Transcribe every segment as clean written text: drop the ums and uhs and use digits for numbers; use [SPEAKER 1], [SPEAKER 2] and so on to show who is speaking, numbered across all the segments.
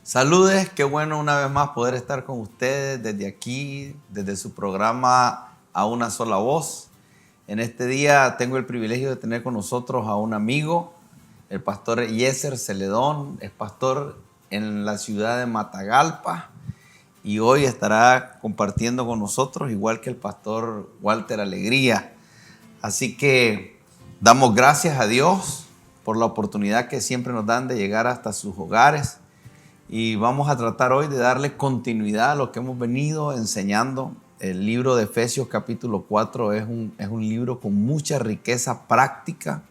[SPEAKER 1] Saludes, qué bueno una vez más poder estar con ustedes desde aquí, desde su programa A Una Sola Voz. En este día tengo el privilegio de tener con nosotros a un amigo, el pastor Eliezer Celedón, es pastor en la ciudad de Matagalpa y hoy estará compartiendo con nosotros, igual que el pastor Walter Alegría. Así que damos gracias a Dios por la oportunidad que siempre nos dan de llegar hasta sus hogares. Y vamos a tratar hoy de darle continuidad a lo que hemos venido enseñando. El libro de Efesios capítulo 4 es un libro con mucha riqueza práctica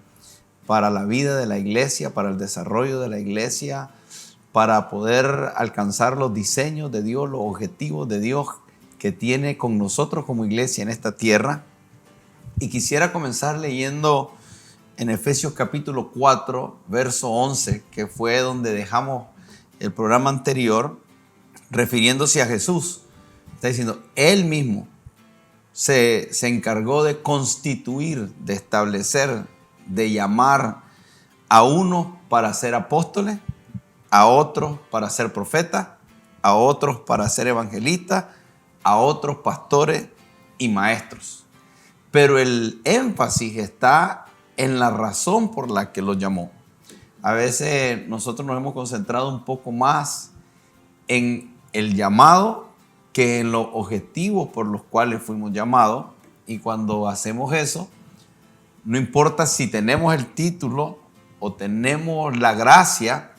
[SPEAKER 1] para la vida de la iglesia, para el desarrollo de la iglesia, para poder alcanzar los diseños de Dios, los objetivos de Dios que tiene con nosotros como iglesia en esta tierra. Y quisiera comenzar leyendo en Efesios capítulo 4, verso 11, que fue donde dejamos el programa anterior, refiriéndose a Jesús. Está diciendo, Él mismo se encargó de constituir, de establecer, de llamar a unos para ser apóstoles, a otros para ser profetas, a otros para ser evangelistas, a otros pastores y maestros. Pero el énfasis está en la razón por la que los llamó. A veces nosotros nos hemos concentrado un poco más en el llamado que en los objetivos por los cuales fuimos llamados. Y cuando hacemos eso, no importa si tenemos el título o tenemos la gracia,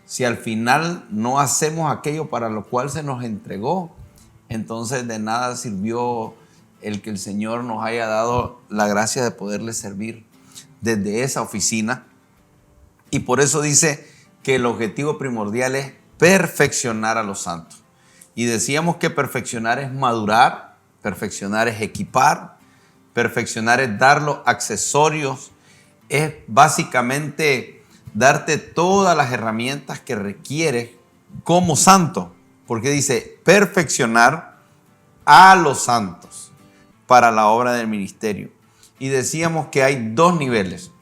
[SPEAKER 1] si al final no hacemos aquello para lo cual se nos entregó, entonces de nada sirvió el que el Señor nos haya dado la gracia de poderle servir desde esa oficina. Y por eso dice que el objetivo primordial es perfeccionar a los santos. Y decíamos que perfeccionar es madurar, perfeccionar es equipar, perfeccionar es dar los accesorios, es básicamente darte todas las herramientas que requieres como santo. Porque dice perfeccionar a los santos para la obra del ministerio. Y decíamos que hay dos niveles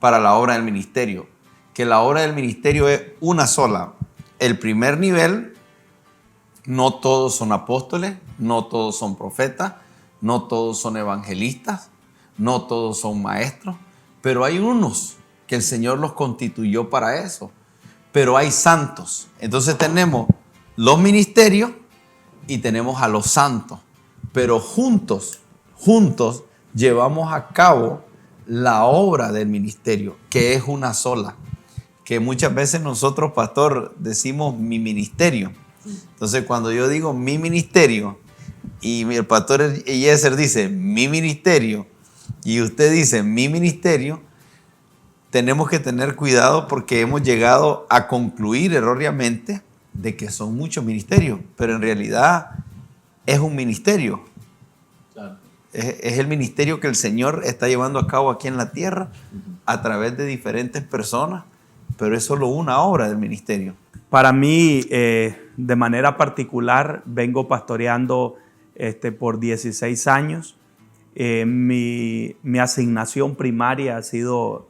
[SPEAKER 1] para la obra del ministerio, que la obra del ministerio es una sola. El primer nivel, no todos son apóstoles, no todos son profetas, no todos son evangelistas, no todos son maestros, pero hay unos que el Señor los constituyó para eso. Pero hay santos. Entonces tenemos los ministerios y tenemos a los santos, pero juntos llevamos a cabo la obra del ministerio, que es una sola. Que muchas veces nosotros, pastor, decimos mi ministerio. Entonces, cuando yo digo mi ministerio y el pastor Eliezer dice mi ministerio y usted dice mi ministerio, tenemos que tener cuidado porque hemos llegado a concluir erróneamente de que son muchos ministerios, pero en realidad es un ministerio. Claro. Es el ministerio que el Señor está llevando a cabo aquí en la tierra a través de diferentes personas. Pero es solo una obra del ministerio.
[SPEAKER 2] Para mí, de manera particular, vengo pastoreando por 16 años. Mi asignación primaria ha sido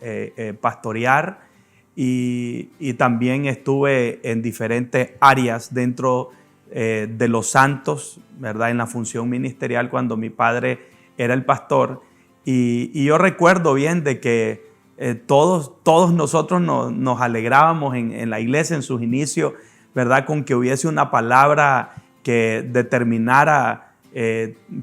[SPEAKER 2] pastorear y también estuve en diferentes áreas dentro de los santos, ¿verdad? En la función ministerial cuando mi padre era el pastor. Y yo recuerdo bien de que todos nosotros nos alegrábamos en la iglesia en sus inicios, ¿verdad? Con que hubiese una palabra que determinara,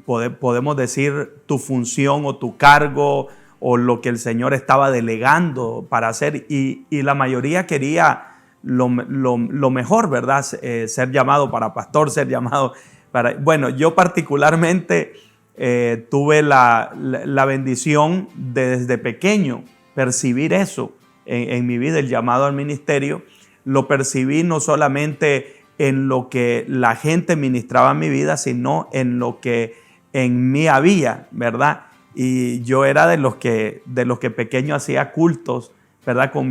[SPEAKER 2] podemos decir, tu función o tu cargo o lo que el Señor estaba delegando para hacer. Y la mayoría quería lo mejor, ¿verdad? Ser llamado para pastor, ser llamado para... Bueno, yo particularmente tuve la bendición de desde pequeño percibir eso en mi vida, el llamado al ministerio. Lo percibí no solamente en lo que la gente ministraba en mi vida, sino en lo que en mí había, ¿verdad? Y yo era de los que pequeño hacía cultos, ¿verdad? Con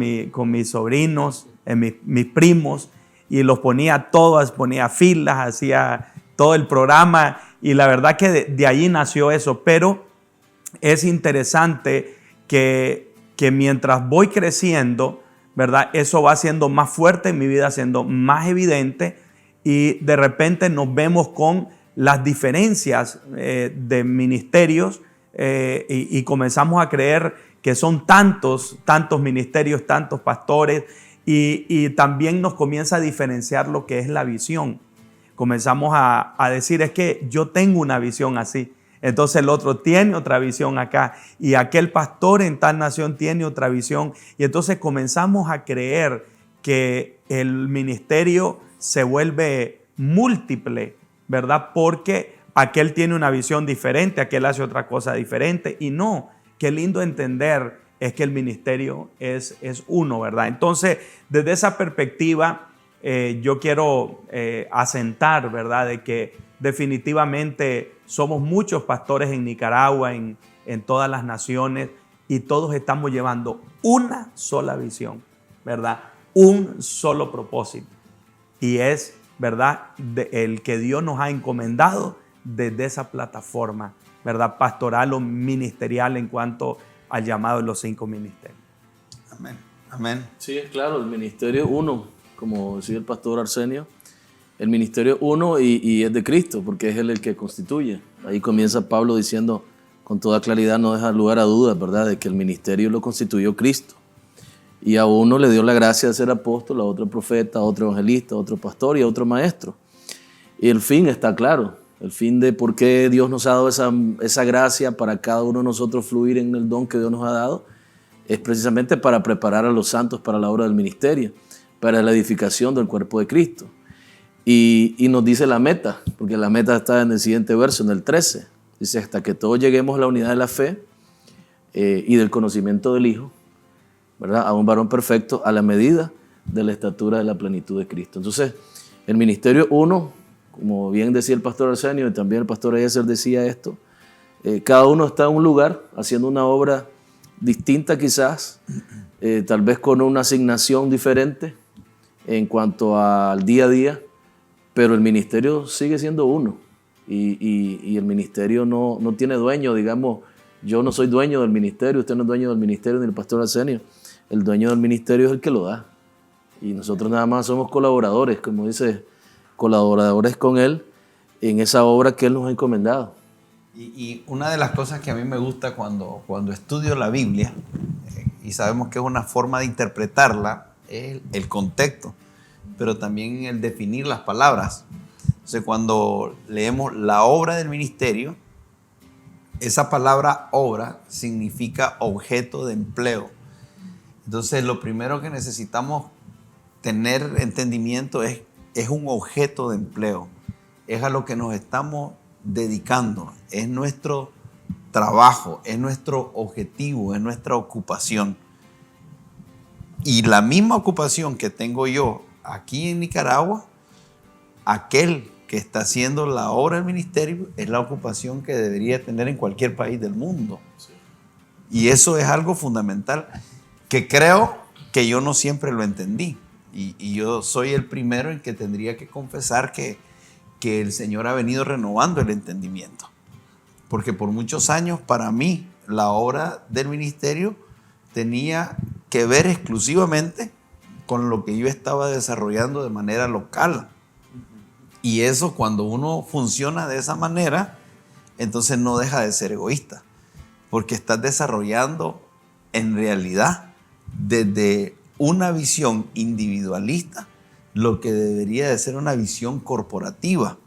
[SPEAKER 2] mis sobrinos, mis primos, y los ponía todas, ponía filas, hacía todo el programa, y la verdad que de allí nació eso. Pero es interesante que mientras voy creciendo, ¿verdad? Eso va siendo más fuerte, mi vida siendo más evidente, y de repente nos vemos con las diferencias de ministerios y comenzamos a creer que son tantos ministerios, tantos pastores, y también nos comienza a diferenciar lo que es la visión. Comenzamos a decir, es que yo tengo una visión así, entonces el otro tiene otra visión acá, y aquel pastor en tal nación tiene otra visión, y entonces comenzamos a creer que el ministerio se vuelve múltiple, ¿verdad? Porque aquel tiene una visión diferente, aquel hace otra cosa diferente, y no, qué lindo entender es que el ministerio es uno, ¿verdad? Entonces, desde esa perspectiva, yo quiero asentar, ¿verdad?, de que definitivamente somos muchos pastores en Nicaragua, en todas las naciones, y todos estamos llevando una sola visión, ¿verdad? Un solo propósito, y es, ¿verdad?, el que Dios nos ha encomendado desde esa plataforma, ¿verdad?, pastoral o ministerial en cuanto al llamado de los 5 ministerios.
[SPEAKER 1] Amén. Amén.
[SPEAKER 3] Sí, claro, el ministerio es uno, como decía el pastor Arsenio, el ministerio es uno y es de Cristo, porque es Él el que constituye. Ahí comienza Pablo diciendo con toda claridad, no deja lugar a dudas, ¿verdad?, de que el ministerio lo constituyó Cristo. Y a uno le dio la gracia de ser apóstol, a otro profeta, a otro evangelista, a otro pastor y a otro maestro. Y el fin está claro, el fin de por qué Dios nos ha dado esa gracia para cada uno de nosotros fluir en el don que Dios nos ha dado, es precisamente para preparar a los santos para la obra del ministerio, para la edificación del cuerpo de Cristo. Y nos dice la meta, porque la meta está en el siguiente verso, en el 13. Dice, hasta que todos lleguemos a la unidad de la fe y del conocimiento del Hijo, ¿verdad?, a un varón perfecto a la medida de la estatura de la plenitud de Cristo. Entonces, el ministerio uno, como bien decía el pastor Arsenio y también el pastor Eliezer decía esto, cada uno está en un lugar haciendo una obra distinta quizás, tal vez con una asignación diferente en cuanto al día a día, pero el ministerio sigue siendo uno y el ministerio no tiene dueño, digamos, yo no soy dueño del ministerio, usted no es dueño del ministerio ni el pastor Arsenio, el dueño del ministerio es el que lo da y nosotros nada más somos colaboradores, como dice, colaboradores con Él en esa obra que Él nos ha encomendado.
[SPEAKER 1] Y una de las cosas que a mí me gusta cuando estudio la Biblia, y sabemos que es una forma de interpretarla, es el contexto, pero también el definir las palabras. Entonces, cuando leemos la obra del ministerio, esa palabra obra significa objeto de empleo. Entonces, lo primero que necesitamos tener entendimiento es un objeto de empleo. Es a lo que nos estamos dedicando. Es nuestro trabajo, es nuestro objetivo, es nuestra ocupación. Y la misma ocupación que tengo yo aquí en Nicaragua, aquel que está haciendo la obra del ministerio es la ocupación que debería tener en cualquier país del mundo. Sí. Y eso es algo fundamental que creo que yo no siempre lo entendí. Y yo soy el primero en que tendría que confesar que el Señor ha venido renovando el entendimiento. Porque por muchos años, para mí, la obra del ministerio tenía que ver exclusivamente con lo que yo estaba desarrollando de manera local. Y eso, cuando uno funciona de esa manera, entonces no deja de ser egoísta, porque estás desarrollando en realidad desde una visión individualista lo que debería de ser una visión corporativa,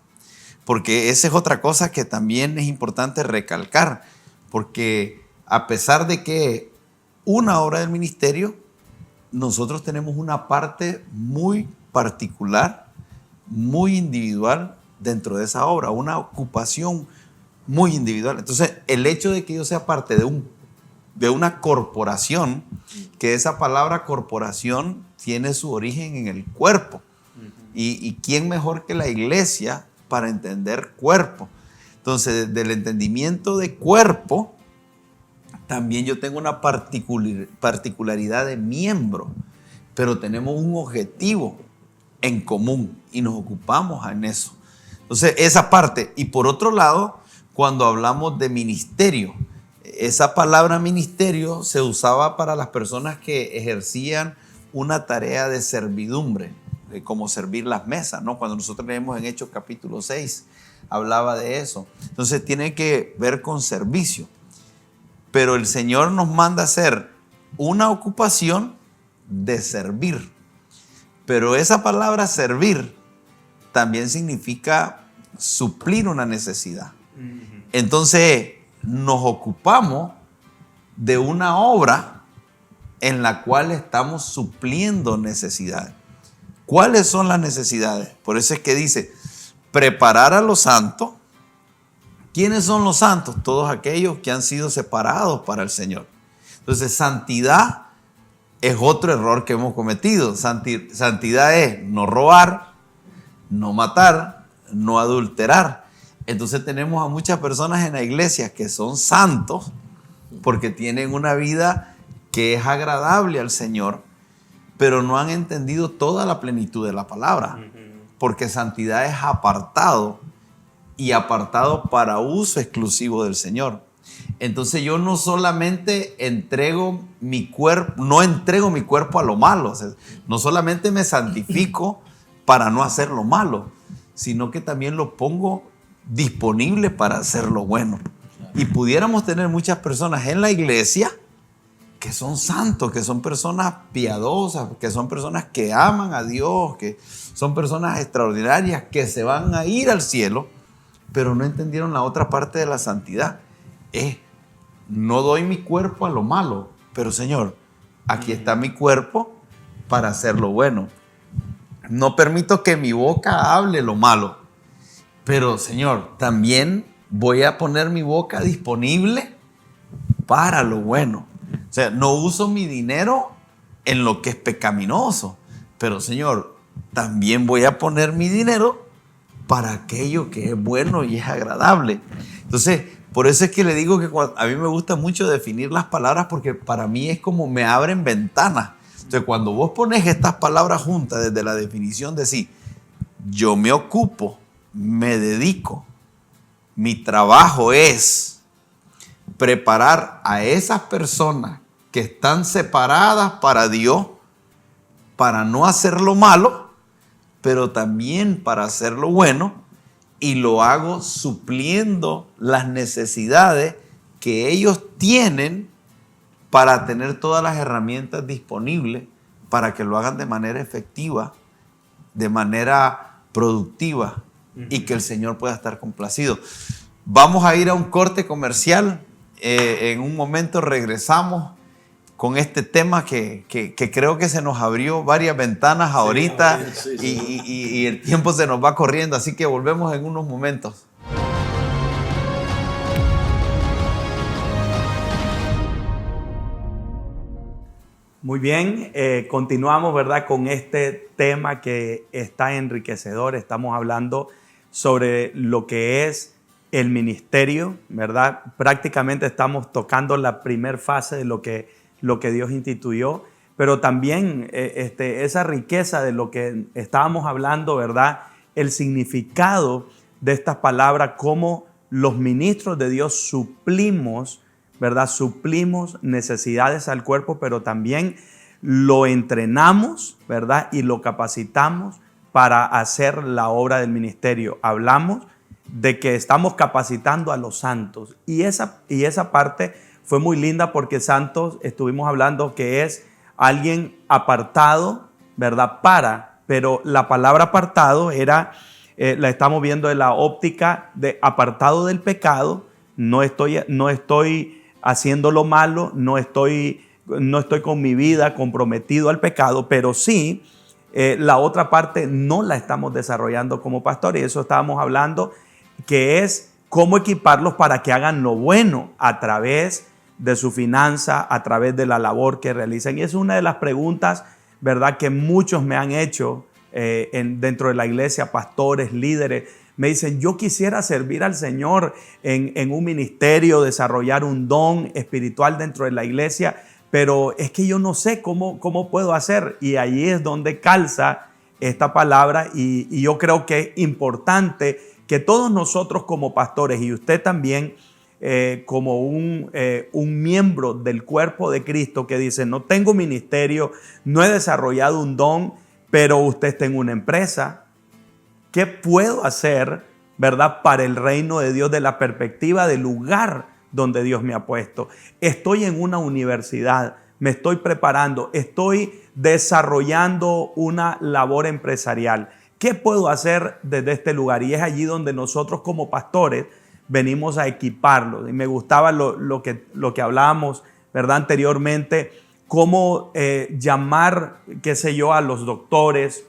[SPEAKER 1] porque esa es otra cosa que también es importante recalcar, porque a pesar de que una obra del ministerio, nosotros tenemos una parte muy particular, muy individual dentro de esa obra, una ocupación muy individual. Entonces, el hecho de que yo sea parte de una corporación, que esa palabra corporación tiene su origen en el cuerpo. Y quién mejor que la iglesia para entender cuerpo. Entonces, del entendimiento de cuerpo, también yo tengo una particularidad de miembro, pero tenemos un objetivo en común y nos ocupamos en eso. Entonces, esa parte. Y por otro lado, cuando hablamos de ministerio, esa palabra ministerio se usaba para las personas que ejercían una tarea de servidumbre, de cómo servir las mesas, ¿no? Cuando nosotros leemos en Hechos capítulo 6, hablaba de eso. Entonces tiene que ver con servicio. Pero el Señor nos manda a hacer una ocupación de servir. Pero esa palabra servir también significa suplir una necesidad. Entonces nos ocupamos de una obra en la cual estamos supliendo necesidades. ¿Cuáles son las necesidades? Por eso es que dice, preparar a los santos. ¿Quiénes son los santos? Todos aquellos que han sido separados para el Señor. Entonces, santidad es otro error que hemos cometido. Santidad es no robar, no matar, no adulterar. Entonces tenemos a muchas personas en la iglesia que son santos porque tienen una vida que es agradable al Señor, pero no han entendido toda la plenitud de la palabra. Porque santidad es apartado, y apartado para uso exclusivo del Señor. Entonces yo no solamente entrego mi cuerpo, no entrego mi cuerpo a lo malo, o sea, no solamente me santifico para no hacer lo malo, sino que también lo pongo disponible para hacer lo bueno. Y pudiéramos tener muchas personas en la iglesia que son santos, que son personas piadosas, que son personas que aman a Dios, que son personas extraordinarias, que se van a ir al cielo, pero no entendieron la otra parte de la santidad. No doy mi cuerpo a lo malo, pero Señor, aquí está mi cuerpo para hacer lo bueno. No permito que mi boca hable lo malo, pero Señor, también voy a poner mi boca disponible para lo bueno. O sea, no uso mi dinero en lo que es pecaminoso, pero Señor, también voy a poner mi dinero para aquello que es bueno y es agradable. Entonces, por eso es que le digo que a mí me gusta mucho definir las palabras, porque para mí es como me abren ventanas. Entonces, cuando vos pones estas palabras juntas desde la definición de sí, yo me ocupo, me dedico, mi trabajo es preparar a esas personas que están separadas para Dios, para no hacer lo malo, pero también para hacer lo bueno, y lo hago supliendo las necesidades que ellos tienen para tener todas las herramientas disponibles para que lo hagan de manera efectiva, de manera productiva, y que el Señor pueda estar complacido. Vamos a ir a un corte comercial. En un momento regresamos con este tema que creo que se nos abrió varias ventanas ahorita, sí. Y el tiempo se nos va corriendo, así que volvemos en unos momentos.
[SPEAKER 2] Muy bien, continuamos, ¿verdad?, con este tema que está enriquecedor. Estamos hablando sobre lo que es el ministerio, ¿verdad? Prácticamente estamos tocando la primera fase de lo que Dios instituyó, pero también esa riqueza de lo que estábamos hablando, ¿verdad? El significado de estas palabras, cómo los ministros de Dios suplimos, ¿verdad? Suplimos necesidades al cuerpo, pero también lo entrenamos, ¿verdad? Y lo capacitamos para hacer la obra del ministerio. Hablamos de que estamos capacitando a los santos, y esa parte fue muy linda, porque santos estuvimos hablando que es alguien apartado, ¿verdad? Pero la palabra apartado la estamos viendo en la óptica de apartado del pecado. No estoy haciendo lo malo, no estoy con mi vida comprometido al pecado, pero sí la otra parte no la estamos desarrollando como pastor, y eso estábamos hablando, que es cómo equiparlos para que hagan lo bueno a través de su finanza, a través de la labor que realizan. Y es una de las preguntas, ¿verdad?, que muchos me han hecho dentro de la iglesia, pastores, líderes. Me dicen, yo quisiera servir al Señor en un ministerio, desarrollar un don espiritual dentro de la iglesia, pero es que yo no sé cómo puedo hacer. Y ahí es donde calza esta palabra, y yo creo que es importante que todos nosotros como pastores, y usted también, como un miembro del cuerpo de Cristo que dice, no tengo ministerio, no he desarrollado un don, pero usted está en una empresa. ¿Qué puedo hacer, verdad, para el reino de Dios, de la perspectiva del lugar donde Dios me ha puesto? Estoy en una universidad, me estoy preparando, estoy desarrollando una labor empresarial. ¿Qué puedo hacer desde este lugar? Y es allí donde nosotros como pastores venimos a equiparlos. Y me gustaba lo que hablábamos, ¿verdad? Anteriormente, cómo llamar, qué sé yo, a los doctores,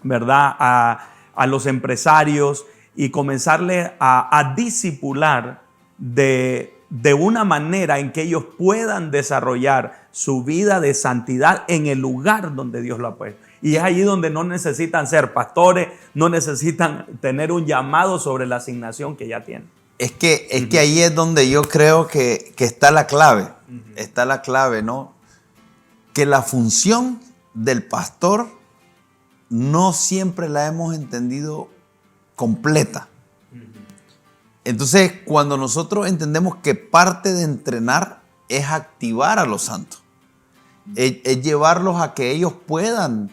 [SPEAKER 2] ¿verdad? A los empresarios y comenzarles a discipular de una manera en que ellos puedan desarrollar su vida de santidad en el lugar donde Dios lo ha puesto. Y es allí donde no necesitan ser pastores, no necesitan tener un llamado sobre la asignación que ya tienen.
[SPEAKER 1] Es que ahí es donde yo creo que está la clave. Está la clave, ¿no? Que la función del pastor no siempre la hemos entendido completa. Entonces, cuando nosotros entendemos que parte de entrenar es activar a los santos, es llevarlos a que ellos puedan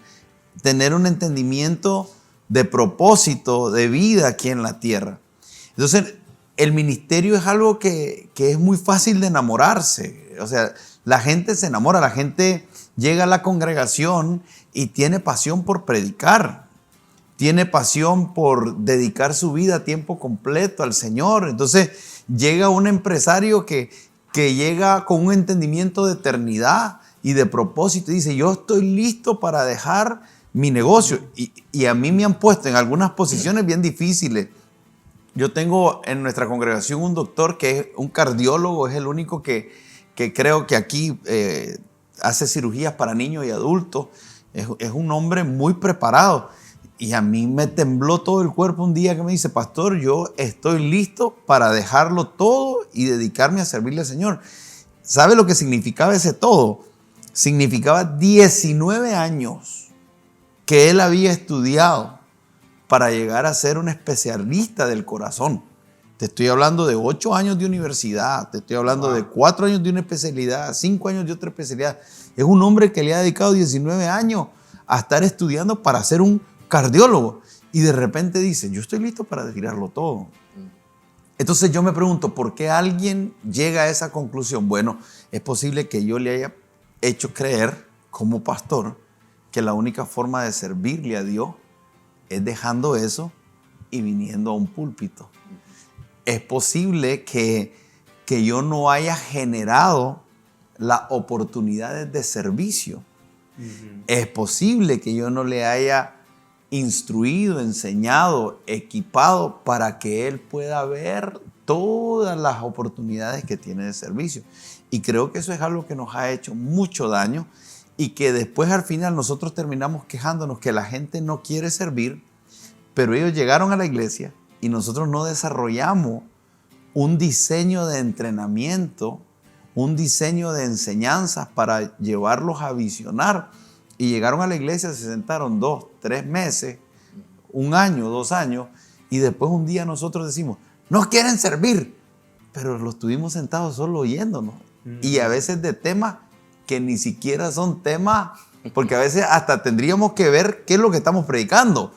[SPEAKER 1] tener un entendimiento de propósito, de vida aquí en la tierra. Entonces, el ministerio es algo que es muy fácil de enamorarse. O sea, la gente se enamora, la gente llega a la congregación y tiene pasión por predicar, tiene pasión por dedicar su vida a tiempo completo al Señor. Entonces llega un empresario que llega con un entendimiento de eternidad y de propósito y dice, yo estoy listo para dejar mi negocio. Y a mí me han puesto en algunas posiciones bien difíciles. Yo tengo en nuestra congregación un doctor que es un cardiólogo, es el único que creo que aquí hace cirugías para niños y adultos. Es un hombre muy preparado. Y a mí me tembló todo el cuerpo un día que me dice, pastor, yo estoy listo para dejarlo todo y dedicarme a servirle al Señor. ¿Sabe lo que significaba ese todo? Significaba 19 años que él había estudiado para llegar a ser un especialista del corazón. Te estoy hablando de 8 años de universidad, te estoy hablando de 4 años de una especialidad, 5 años de otra especialidad. Es un hombre que le ha dedicado 19 años a estar estudiando para ser un cardiólogo. Y de repente dice, yo estoy listo para tirarlo todo. Entonces yo me pregunto, ¿por qué alguien llega a esa conclusión? Bueno, es posible que yo le haya hecho creer como pastor que la única forma de servirle a Dios es dejando eso y viniendo a un púlpito. Es posible que yo no haya generado las oportunidades de servicio. Es posible que yo no le haya instruido, enseñado, equipado para que él pueda ver todas las oportunidades que tiene de servicio. Y creo que eso es algo que nos ha hecho mucho daño y que después al final nosotros terminamos quejándonos que la gente no quiere servir, pero ellos llegaron a la iglesia y nosotros no desarrollamos un diseño de entrenamiento, un diseño de enseñanzas para llevarlos a visionar. Y llegaron a la iglesia, se sentaron 2, 3 meses, 1 año, 2 años, y después un día nosotros decimos, no quieren servir, pero los tuvimos sentados solo oyéndonos. Y a veces de temas que ni siquiera son temas, porque a veces hasta tendríamos que ver qué es lo que estamos predicando,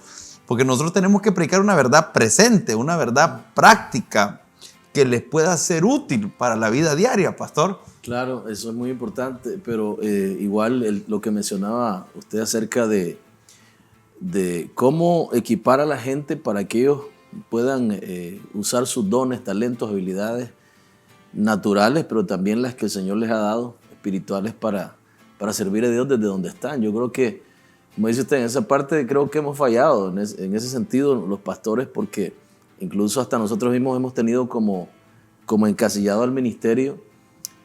[SPEAKER 1] porque nosotros tenemos que predicar una verdad presente, una verdad práctica que les pueda ser útil para la vida diaria, pastor.
[SPEAKER 3] Claro, eso es muy importante, pero igual lo que mencionaba usted acerca de cómo equipar a la gente para que ellos puedan usar sus dones, talentos, habilidades naturales, pero también las que el Señor les ha dado, espirituales, para servir a Dios desde donde están. Yo creo que, como dice usted, en esa parte creo que hemos fallado, en ese sentido, los pastores, porque incluso hasta nosotros mismos hemos tenido como encasillado al ministerio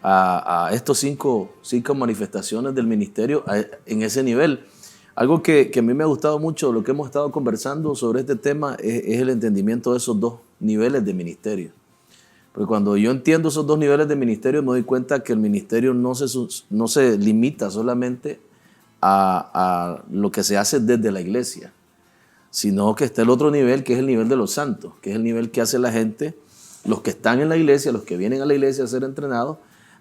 [SPEAKER 3] a estos cinco manifestaciones del ministerio en ese nivel. Algo que a mí me ha gustado mucho, lo que hemos estado conversando sobre este tema, es el entendimiento de esos 2 niveles de ministerio. Porque cuando yo entiendo esos 2 niveles de ministerio, me doy cuenta que el ministerio no se limita solamente a lo que se hace desde la iglesia, sino que está el otro nivel, que es el nivel de los santos, que es el nivel que hace la gente los que están en la iglesia, los que vienen a la iglesia a ser entrenados,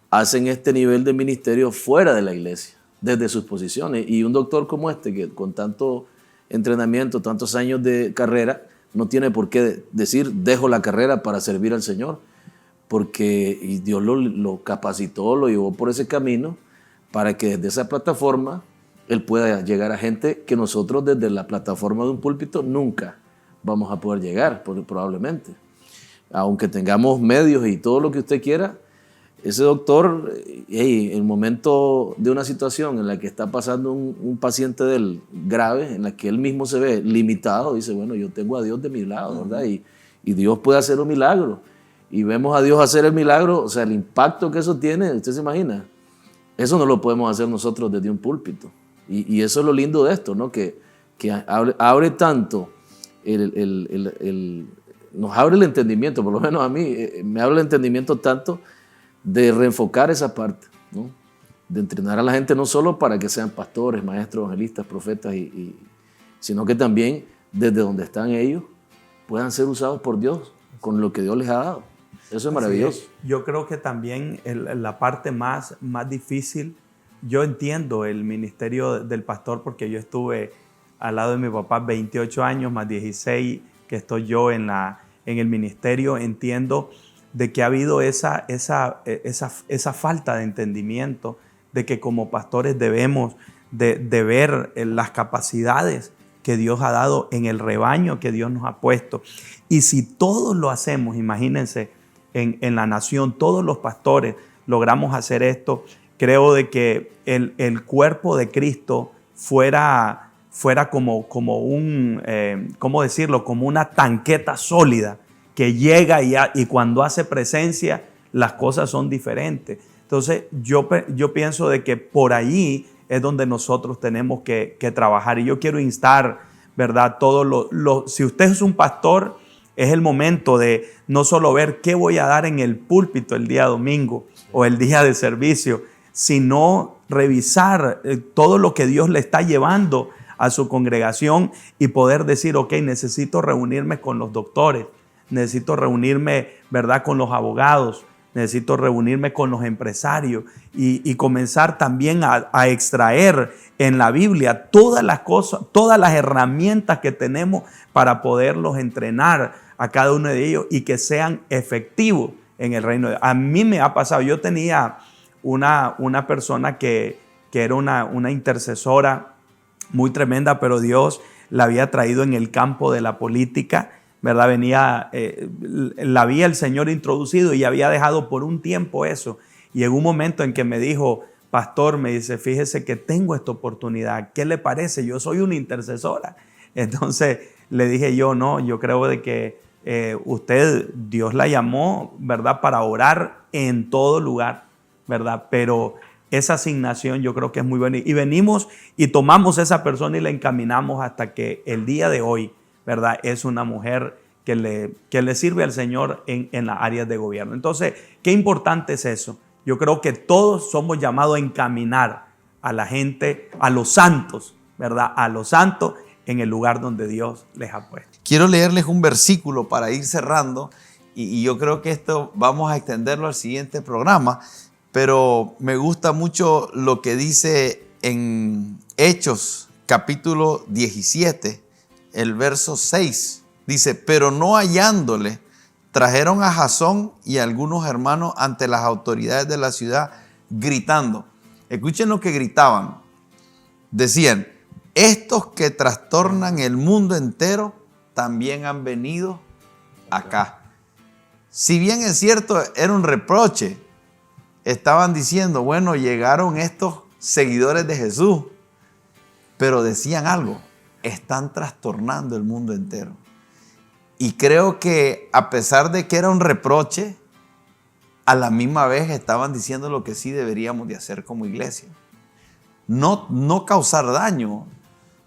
[SPEAKER 3] hacen este nivel de ministerio fuera de la iglesia, desde sus posiciones. Y un doctor como este, que con tanto entrenamiento, tantos años de carrera, no tiene por qué decir, dejo la carrera para servir al Señor, porque Dios lo capacitó, lo llevó por ese camino, para que desde esa plataforma él pueda llegar a gente que nosotros desde la plataforma de un púlpito nunca vamos a poder llegar, probablemente. Aunque tengamos medios y todo lo que usted quiera, ese doctor, en el momento de una situación en la que está pasando un paciente de él grave, en la que él mismo se ve limitado, dice, bueno, yo tengo a Dios de mi lado, ¿verdad? Y Dios puede hacer un milagro. Y vemos a Dios hacer el milagro, o sea, el impacto que eso tiene, ¿usted se imagina? Eso no lo podemos hacer nosotros desde un púlpito. Y eso es lo lindo de esto, ¿no? Que abre tanto, nos abre el entendimiento, por lo menos a mí, me abre el entendimiento tanto de reenfocar esa parte, ¿no? De entrenar a la gente no solo para que sean pastores, maestros, evangelistas, profetas, sino que también desde donde están ellos puedan ser usados por Dios con lo que Dios les ha dado. Eso es maravilloso.
[SPEAKER 2] Yo creo que también la parte más difícil, yo entiendo el ministerio del pastor porque yo estuve al lado de mi papá 28 años más 16 que estoy yo en el ministerio. Entiendo de que ha habido esa falta de entendimiento de que como pastores debemos de ver las capacidades que Dios ha dado en el rebaño que Dios nos ha puesto. Y si todos lo hacemos, imagínense, en la nación, todos los pastores logramos hacer esto, creo de que el cuerpo de Cristo fuera como un, ¿cómo decirlo? Como una tanqueta sólida que llega y cuando hace presencia las cosas son diferentes. Entonces yo pienso de que por allí es donde nosotros tenemos que trabajar. Y yo quiero instar, ¿verdad? Si usted es un pastor, es el momento de no solo ver qué voy a dar en el púlpito el día domingo o el día de servicio, sino revisar todo lo que Dios le está llevando a su congregación y poder decir, ok, necesito reunirme con los doctores, necesito reunirme, ¿verdad?, con los abogados, necesito reunirme con los empresarios y comenzar también a extraer en la Biblia todas las cosas, todas las herramientas que tenemos para poderlos entrenar a cada uno de ellos y que sean efectivos en el reino de Dios. A mí me ha pasado, yo tenía una persona que era una intercesora muy tremenda, pero Dios la había traído en el campo de la política, ¿verdad? La había el Señor introducido y había dejado por un tiempo eso. Y en un momento en que me dijo, pastor, me dice, fíjese que tengo esta oportunidad, ¿qué le parece? Yo soy una intercesora. Entonces le dije yo, no, yo creo de que Dios la llamó, ¿verdad?, para orar en todo lugar, ¿verdad? Pero esa asignación yo creo que es muy buena. Y venimos y tomamos a esa persona y la encaminamos hasta que el día de hoy, ¿verdad?, es una mujer que le sirve al Señor en las áreas de gobierno. Entonces, qué importante es eso. Yo creo que todos somos llamados a encaminar a la gente, a los santos, ¿verdad?, a los santos en el lugar donde Dios les ha puesto.
[SPEAKER 1] Quiero leerles un versículo para ir cerrando y yo creo que esto vamos a extenderlo al siguiente programa, pero me gusta mucho lo que dice en Hechos capítulo 17, el verso 6. Dice, pero no hallándole, trajeron a Jasón y a algunos hermanos ante las autoridades de la ciudad gritando. Escuchen lo que gritaban. Decían, estos que trastornan el mundo entero también han venido acá. Si bien es cierto, era un reproche, estaban diciendo, bueno, llegaron estos seguidores de Jesús, pero decían algo, están trastornando el mundo entero. Y creo que a pesar de que era un reproche, a la misma vez estaban diciendo lo que sí deberíamos de hacer como iglesia. No causar daño,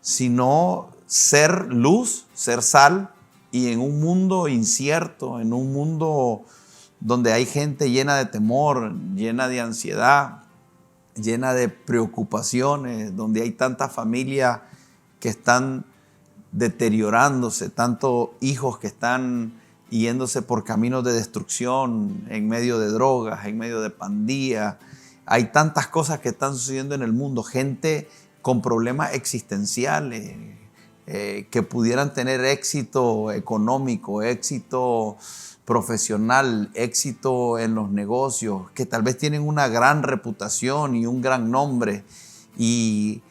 [SPEAKER 1] sino ser luz, ser sal, y en un mundo incierto, en un mundo donde hay gente llena de temor, llena de ansiedad, llena de preocupaciones, donde hay tantas familias que están deteriorándose, tantos hijos que están yéndose por caminos de destrucción, en medio de drogas, en medio de pandillas. Hay tantas cosas que están sucediendo en el mundo, gente con problemas existenciales, que pudieran tener éxito económico, éxito profesional, éxito en los negocios, que tal vez tienen una gran reputación y un gran nombre, y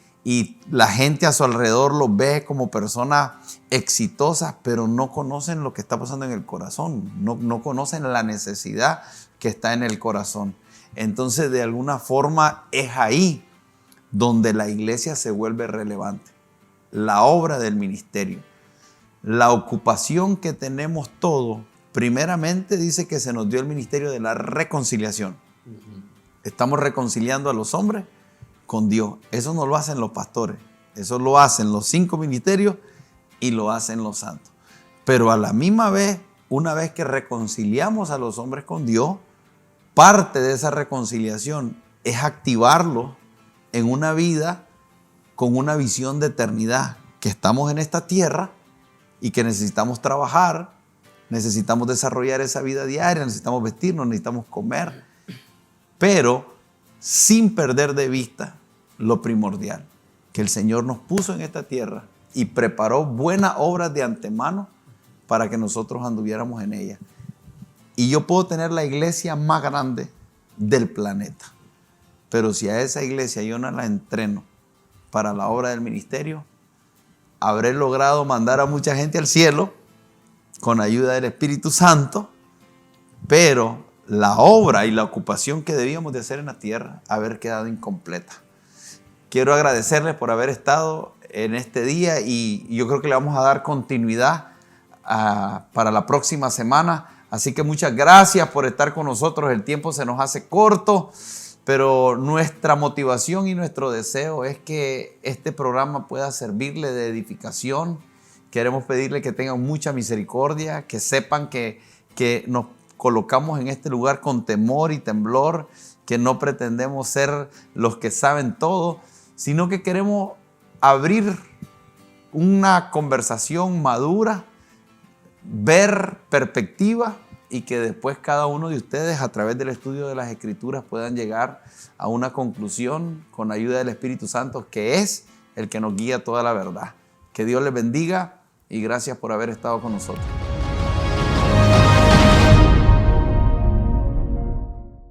[SPEAKER 1] la gente a su alrededor los ve como personas exitosas, pero no conocen lo que está pasando en el corazón, no conocen la necesidad que está en el corazón. Entonces, de alguna forma, es ahí donde la iglesia se vuelve relevante. La obra del ministerio, la ocupación que tenemos todos, primeramente dice que se nos dio el ministerio de la reconciliación. Estamos reconciliando a los hombres con Dios. Eso no lo hacen los pastores, eso lo hacen los 5 ministerios y lo hacen los santos. Pero a la misma vez, una vez que reconciliamos a los hombres con Dios, parte de esa reconciliación es activarlos en una vida con una visión de eternidad, que estamos en esta tierra y que necesitamos trabajar, necesitamos desarrollar esa vida diaria, necesitamos vestirnos, necesitamos comer, pero sin perder de vista lo primordial, que el Señor nos puso en esta tierra y preparó buenas obras de antemano para que nosotros anduviéramos en ella. Y yo puedo tener la iglesia más grande del planeta, pero si a esa iglesia yo no la entreno para la obra del ministerio, habré logrado mandar a mucha gente al cielo con ayuda del Espíritu Santo, pero la obra y la ocupación que debíamos de hacer en la tierra haber quedado incompleta. Quiero agradecerles por haber estado en este día, y yo creo que le vamos a dar continuidad para la próxima semana. Así que muchas gracias por estar con nosotros. El tiempo se nos hace corto, pero nuestra motivación y nuestro deseo es que este programa pueda servirle de edificación. Queremos pedirle que tengan mucha misericordia, que sepan que nos colocamos en este lugar con temor y temblor, que no pretendemos ser los que saben todo, sino que queremos abrir una conversación madura, ver perspectiva, y que después cada uno de ustedes, a través del estudio de las Escrituras, puedan llegar a una conclusión con ayuda del Espíritu Santo, que es el que nos guía toda la verdad. Que Dios les bendiga y gracias por haber estado con nosotros.